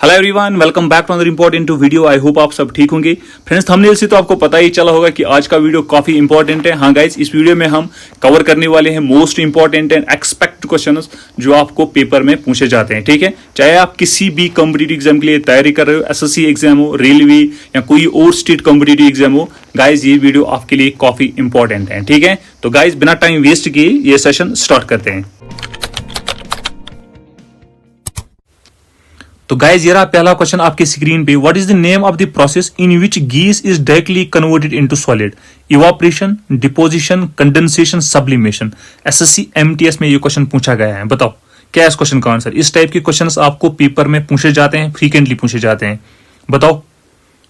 Hello everyone, welcome back to another important video. I hope आप सब ठीक होंगे। फ्रेंड्स, थंबनेल से तो आपको पता ही चला होगा कि आज का वीडियो काफी इंपॉर्टेंट है। हाँ गाइज, इस वीडियो में हम कवर करने वाले हैं most important and expect questions जो आपको पेपर में पूछे जाते हैं। ठीक है, चाहे आप किसी भी कॉम्पिटिटिव एग्जाम के लिए तैयारी कर रहे हो, एसएससी एग्जाम हो, रेलवे या कोई और स्टेट कॉम्पिटिटिव एग्जाम हो, गाइज ये वीडियो आपके लिए काफी इंपॉर्टेंट है। ठीक है, तो गाइज बिना टाइम वेस्ट किए ये सेशन स्टार्ट करते हैं। तो गाइज ये रहा पहला क्वेश्चन आपके स्क्रीन पे। What is the name of the process in which gas is directly converted into solid? Evaporation, deposition, condensation, sublimation. SSC MTS में ये क्वेश्चन पूछा गया है। बताओ क्या है इस क्वेश्चन का आंसर? इस टाइप के क्वेश्चंस आपको पेपर में पूछे जाते हैं, फ्रीक्वेंटली पूछे जाते हैं। बताओ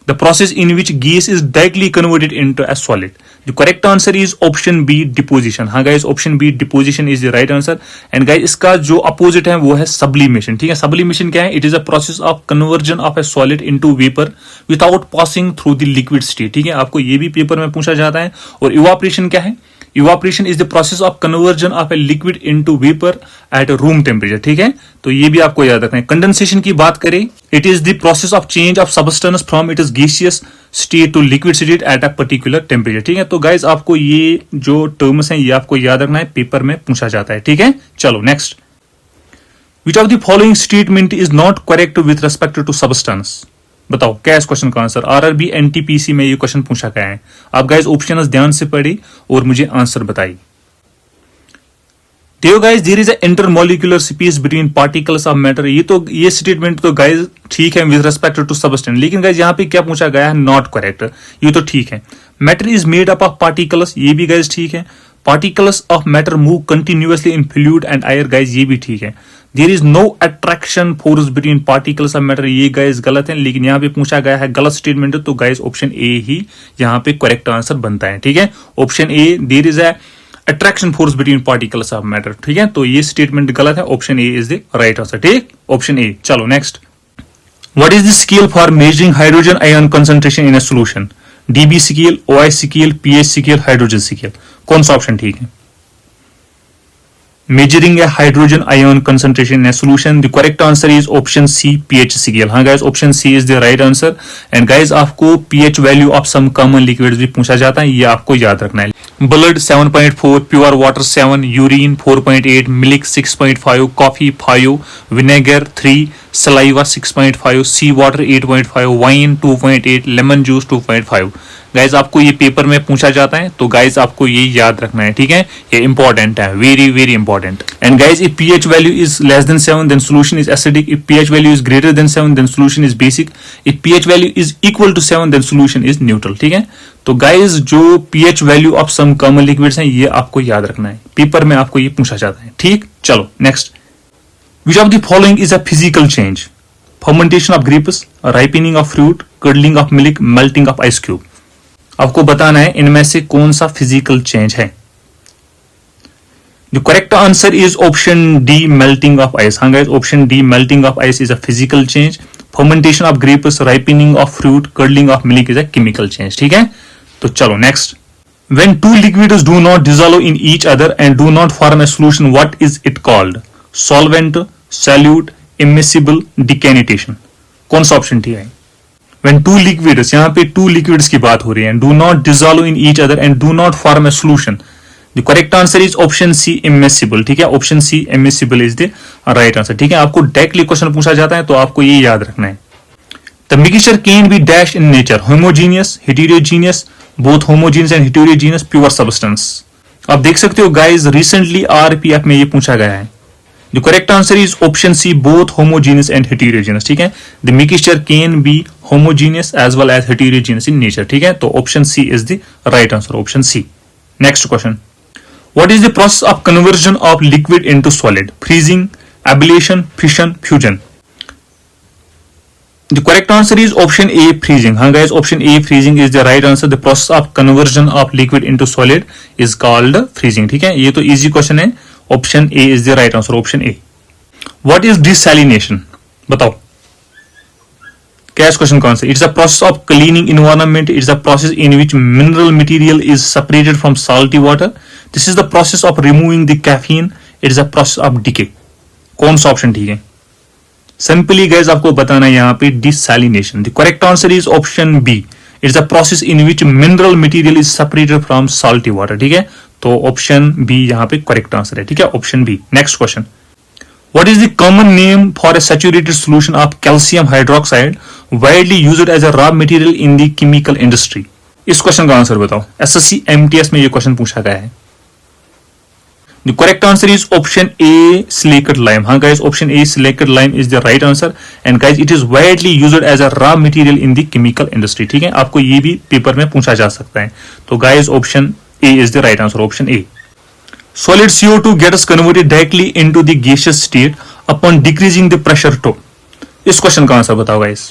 the process in which gas is directly converted into a solid. The correct answer is option B, deposition. हाँ guys, option B deposition is the right answer. And guys इसका जो अपोजिट है वो है सब्लिमेशन। ठीक है, सब्लिमेशन क्या है? It is a process of conversion of a solid into vapour without passing through the liquid state. ठीक है, आपको ये भी पेपर में पूछा जाता है। और इवापोरेशन क्या है? Evaporation is the process of conversion of a liquid into vapour at room temperature. ठीक है, तो ये भी आपको याद रखना है। कंडेंसेशन की बात करें, it is the process of change of substance from it is gaseous state to liquid state at a particular temperature. ठीक है, तो गाइज आपको ये जो टर्म्स हैं ये आपको याद रखना है, पेपर में पूछा जाता है। ठीक है, चलो next. Which of the following statement is not correct with respect to substance? बताओ क्या है इस क्वेश्चन का आंसर? आरआरबी एनटीपीसी में ये क्वेश्चन पूछा गया है। आप गाइस ऑप्शंस ध्यान से पढ़िए और मुझे आंसर बताइए। देखो guys, there is a intermolecular space between particles of matter. ये स्टेटमेंट तो गाइस ठीक है विद रिस्पेक्ट टू सबस्टेंस, लेकिन गाइस यहाँ पे क्या पूछा गया है? Not correct. ये तो ठीक है। Matter is made up of particles, ये भी गाइस ठीक है। Particles of matter move continuously in fluid and air, guys ये भी ठीक है। There is no attraction force between particles of matter, ये गाइस गलत है, लेकिन यहाँ पे पूछा गया है गलत स्टेटमेंट है, तो गाइस ऑप्शन ए ही यहाँ पे करेक्ट आंसर बनता है। ठीक है, option A, there is a attraction force between particles of matter. ठीक है, तो ये स्टेटमेंट गलत है, option A is the right answer. ठीक, ऑप्शन ए। चलो next. What is the scale for measuring hydrogen ion concentration in a solution? DB scale, OI scale, pH scale, hydrogen scale. कौन सा ऑप्शन ठीक है? Measuring a hydrogen ion concentration in a solution, the correct answer is option C, pH scale. हाँ guys, option C is the right answer. And guys, आपको pH value of some common liquids भी पूछा जाता है, ये आपको याद रखना है। Blood 7.4, pure water 7, urine 4.8, milk 6.5, coffee 5, vinegar 3, saliva 6.5, sea water 8.5, wine 2.8, lemon juice 2.5। Guys आपको ये पेपर में पूछा जाता है, तो गाइज आपको ये याद रखना है। ठीक है, ये इंपॉर्टेंट है, very very important. And guys if pH value is less than 7 then solution is acidic. If pH value is greater than 7 then solution is basic. If pH value is equal to 7 then solution is neutral. ठीक है, तो guys जो pH value of some common liquids हैं ये आपको याद रखना है, पेपर में आपको ये पूछा जाता है। ठीक, चलो next. Which of the following is a physical change? Fermentation of grapes, ripening of fruit, curdling of milk, melting of ice cube. आपको बताना है इनमें से कौन सा फिजिकल चेंज है। The correct answer is option D, melting of ice. हाँ guys, option D melting of ice is a physical change. Fermentation of grapes, ripening of fruit, curdling of milk is a chemical change. ठीक है, तो चलो next. When two liquids do not dissolve in each other and do not form a solution, what is it called? Solvent, solute, immiscible, decantation. कौन सा option ठीक है? When two liquids, यहाँ पे two liquids की बात हो रही है, do not dissolve in each other and do not form a solution. The correct answer is option C, immiscible. ठीक है, option C, immiscible is the right answer. ठीक है, आपको डायरेक्टली क्वेश्चन पूछा जाता है तो आपको ये याद रखना है। The mixture can be dashed in nature, homogeneous, heterogeneous, both homogeneous and heterogeneous, pure substance. आप देख सकते हो गाइज, रिसेंटली आरपीएफ में ये पूछा गया है। The correct answer is option C, both homogeneous and heterogeneous. ठीक है, the mixture can be homogeneous as well as heterogeneous in nature. ठीक है, तो option C is the right answer, option C. Next question. What is the process of conversion of liquid into solid? Freezing, ablation, fission, fusion. The correct answer is option A, freezing. हाँ guys, option A, freezing is the right answer. The process of conversion of liquid into solid is called freezing. ठीक है, ये तो easy question है, option A is the right answer, option A. What is desalination? बताओ क्या इस question का answer? It's a process of cleaning environment. It's a process in which mineral material is separated from salty water. This is the process of removing the caffeine. It is a process of decay. कौन सा option ठीक है? Simply guys आपको बताना है यहाँ पे desalination. The correct answer is option B, it's the process in which mineral material is separated from salty water. ठीक है, तो ऑप्शन बी यहाँ पे करेक्ट आंसर है। ठीक है, option B. Next question, what is the common name for a saturated solution of calcium hydroxide widely used as a raw material in the chemical industry? इस question का answer बताओ। SSC MTS में ये question पूछा गया है। The correct answer is option A, silicate lime. हाँ guys, option A, silicate lime is the right answer. And guys, it is widely used as a raw material in the chemical industry. ठीक है, आपको ये भी paper में पूछा जा सकता है। तो guys, option A is the right answer. Option A. Solid CO2 gets converted directly into the gaseous state upon decreasing the pressure to. इस क्वेश्चन का आंसर बताओ guys.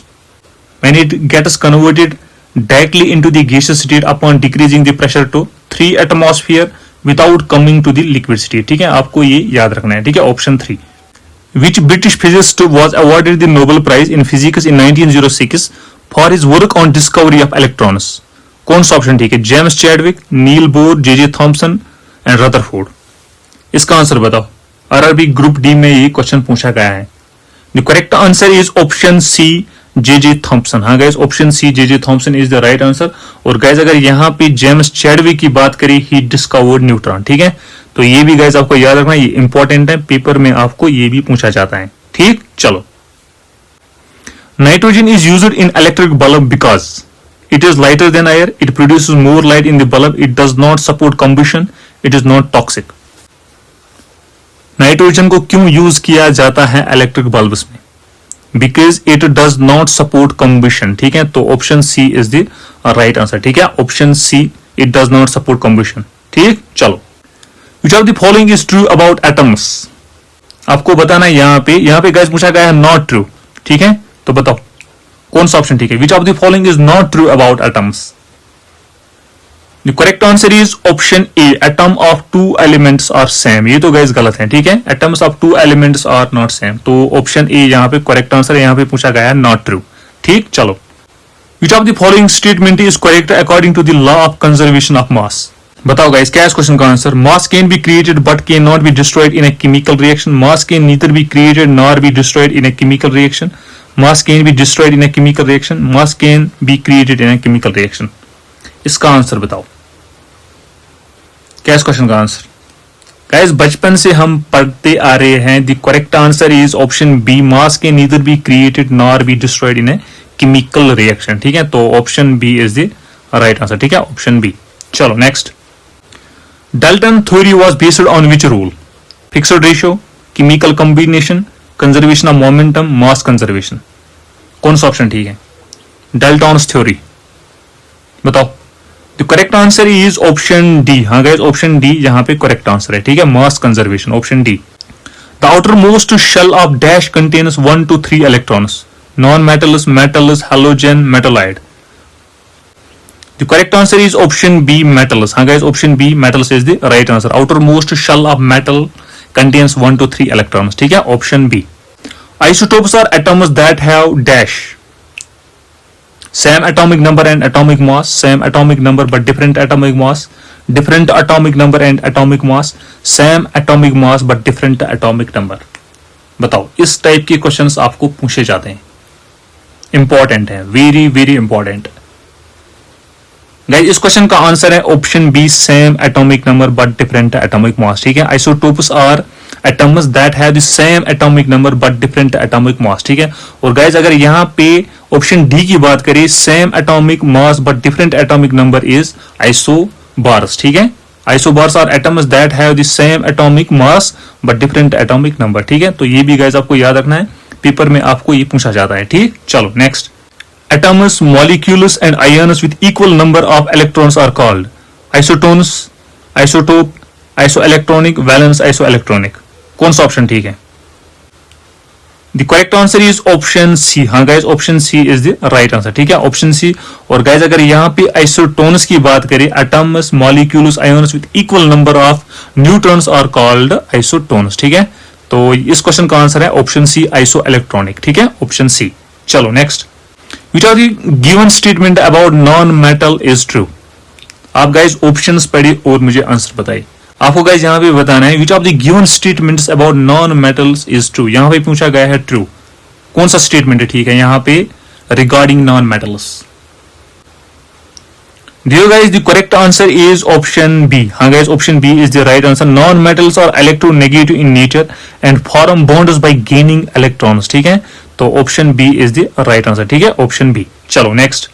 When it gets converted directly into the gaseous state upon decreasing the pressure to 3 atmosphere without coming to the liquid state. ठीक है, आपको ये याद रखना है। ठीक है, option 3। Which British physicist was awarded the Nobel Prize in physics in 1906 for his work on discovery of electrons? कौन सा ऑप्शन ठीक है? James Chadwick, Niels Bohr, J Thomson and Rutherford. इसका आंसर बताओ। आरआरबी ग्रुप डी में ये question पूछा गया है। The correct answer is option C, J Thomson. हाँ guys, option C, J Thomson is the right answer. और गाइस अगर यहाँ पे जेम्स चैडविक की बात करें, ही डिस्कवर्ड न्यूट्रॉन। ठीक है, तो ये भी गाइस आपको याद रखना, ये इंपॉर्टेंट है, पेपर में आपको ये भी पूछा जाता है। ठीक, चलो। Nitrogen is used in electric bulb because it is lighter than air, it produces more light in the bulb, it does not support combustion, it is not toxic. Nitrogen को क्यों यूज किया जाता है इलेक्ट्रिक बल्ब्स में? Because it does not support combustion. ठीक है, तो option C is the right answer. ठीक है, option C, it does not support combustion. ठीक, चलो। Which of the following is true about atoms? आपको बताना है यहाँ पे गाइस पूछा गया है नॉट ट्रू। ठीक है, तो बताओ कौन सा ऑप्शन ठीक है? विच of the following is not true about atoms? The correct answer is option A, atom of two elements are same. ये तो गाइस गलत है। ठीक है, atoms of two elements are not same. तो ऑप्शन ए यहाँ पे करेक्ट आंसर है। यहाँ पे पूछा गया है नॉट ट्रू। ठीक, चलो। Which of the following statement is correct according to the law of conservation of mass? बताओ गाइस, क्या है इस क्वेश्चन का answer? Mass can be created but cannot be destroyed in a chemical reaction. Mass can neither be created nor be destroyed in a chemical reaction. Mass can be destroyed in a chemical reaction. Mass can be created in a chemical reaction. इसका answer बताओ। क्या इस question का answer? Guys बचपन से हम पढ़ते आ रहे हैं। The correct answer is option B, mass can neither be created nor be destroyed in a chemical reaction. ठीक है, तो option B is the right answer. ठीक है, ऑप्शन बी। चलो next. Dalton theory was based on which rule? Fixed ratio, chemical combination, conservation of momentum, mass conservation. कौन सा option ठीक है? Dalton's theory. बताओ। The correct answer is option D. हाँ guys, option D यहाँ पे correct answer है। ठीक है, mass conservation, option D. The outermost shell of dash contains 1 to 3 electrons, non metals, metals, halogen, metalloid. The correct answer is option B, metals. हाँ guys, option B, metals is the right answer. Outermost shell of metal contains 1 to 3 electrons. ठीक है, option B. Isotopes are atoms that have dash same atomic number and atomic mass, same atomic number but different atomic mass, different atomic number and atomic mass, same atomic mass but different atomic number। बताओ, इस type के questions आपको पूछे जाते हैं, important है, very very important. Guys इस question का आंसर है option B, same atomic number but different atomic mass. ठीक है, isotopes are atoms that have the same atomic number but different atomic mass. ठीक है, और गाइस अगर यहाँ पे ऑप्शन डी की बात करें, same atomic mass but different atomic number is isobars. ठीक है, isobars are atoms that have the same atomic mass but different atomic number. ठीक है, तो ये भी गाइस आपको याद रखना है, पेपर में आपको ये पूछा जाता है। ठीक, चलो next. Atoms, molecules and ions with equal number of electrons are called isotones, isotope, isoelectronic, valence, isoelectronic। कौन सा ऑप्शन ठीक है? The correct answer is option C। हाँ guys, option C is the right answer। ठीक है, option C। और guys अगर यहाँ पे isotones की बात करें, atoms, molecules, ions with equal number of neutrons are called isotones। ठीक है, तो इस क्वेश्चन का आंसर है ऑप्शन C, isoelectronic। ठीक है, ऑप्शन C। चलो next. Which of the given statement about non-metal is true? आप गाइज ऑप्शंस पढ़िए और मुझे आंसर बताइए। आपको गाइज यहाँ पे बताना है which of the given statements about non-metals is true। यहाँ पे पूछा गया है ट्रू। कौन सा स्टेटमेंट है ठीक है यहाँ पे regarding non metals? Dear guys, the correct answer is option B. हाँ guys, option B is the right answer. Non-metals are electronegative in nature and form bonds by gaining electrons. ठीक है, तो option B is the right answer. ठीक है, option B. चलो next.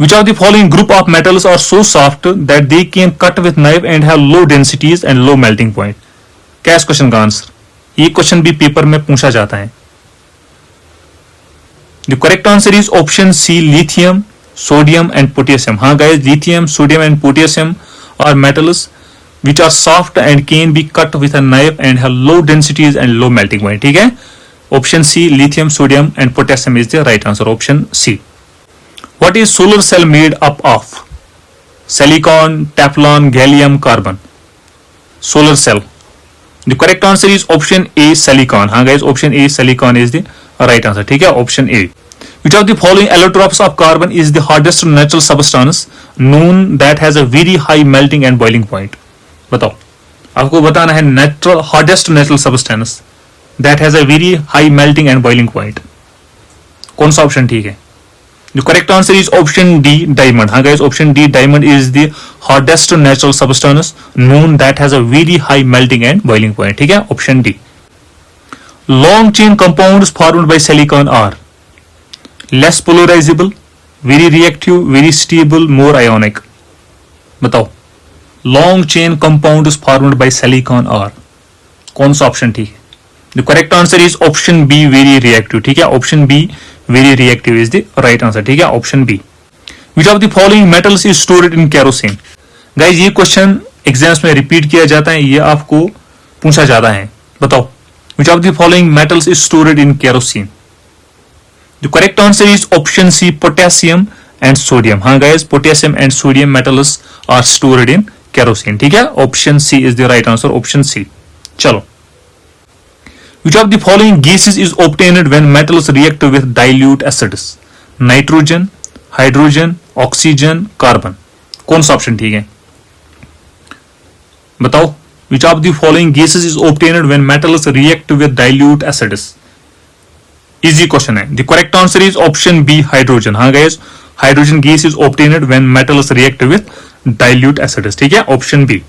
Which of the following group of metals are so soft that they can cut with knife and have low densities and low melting point? क्या इस question का answer? ये question भी paper में पूछा जाता है. The correct answer is option C, lithium, sodium and potassium. हाँ guys, lithium, sodium and potassium are metals which are soft and can be cut with a knife and have low densities and low melting point. ठीक है, option C, lithium, sodium and potassium is the right answer. Option C. What is solar cell made up of? Silicon, Teflon, gallium, carbon. Solar cell. The correct answer is option A, silicon. हाँ guys, option A, silicon is the right answer. ठीक है, option A. Which of the following allotropes of carbon is the hardest natural substance known that has a very high melting and boiling point? बताओ, आपको बताना है natural hardest natural substance that has a very high melting and boiling point. कौन सा option ठीक है? The correct answer is option D, diamond. हाँ guys, option D, diamond is the hardest natural substance known that has a very high melting and boiling point. ठीक है, option D. Long chain compounds formed by silicon are less polarizable, very reactive, very stable, more ionic. बताओ, long chain compounds formed by silicon are कौन सा option ठीक है? The correct answer is option B, very reactive. ठीक है, option B, very reactive is the right answer. ठीक है, option B. Which of the following metals is stored in kerosene? Guys, ये question exams में repeat किया जाता है, ये आपको पूछा जाता है. बताओ, which of the following metals is stored in kerosene? The correct answer is option C, potassium and sodium. हाँ guys, potassium and sodium metals are stored in kerosene. ठीक है, option C is the right answer. Option C. चलो. Which of the following gases is obtained when metals react with dilute acids? Nitrogen, hydrogen, oxygen, carbon. कौन सा option ठीक है? बताओ. Which of the following gases is obtained when metals react with dilute acids? Easy question है. The correct answer is option B, hydrogen. हाँ guys, hydrogen gas is obtained when metals react with dilute acids. ठीक है, option B.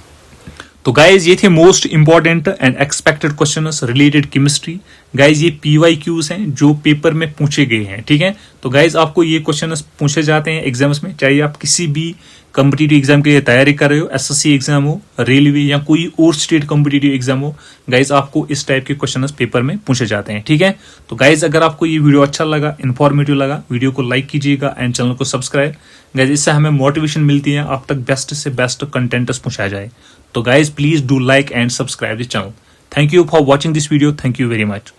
तो guys ये थे most important and expected questions related chemistry. Guys ये PYQs हैं जो पेपर में पूछे गए हैं. ठीक है, तो गाइज आपको ये क्वेश्चंस पूछे जाते हैं एग्जाम्स में, चाहे आप किसी भी कॉम्पिटिटिव एग्जाम के लिए तैयारी कर रहे हो, SSC एग्जाम हो, रेलवे या कोई और स्टेट कॉम्पिटिटिव एग्जाम हो. गाइज आपको इस टाइप के क्वेश्चंस पेपर में पूछे जाते हैं. ठीक है, तो गाइज अगर आपको ये वीडियो अच्छा लगा, इन्फॉर्मेटिव लगा, वीडियो को लाइक कीजिएगा एंड चैनल को सब्सक्राइब. गाइज इससे हमें मोटिवेशन मिलती है आप तक बेस्ट से बेस्ट कंटेंट पहुंचाया जाए. तो guys, please do like and subscribe the channel. Thank you for watching this video. Thank you very much.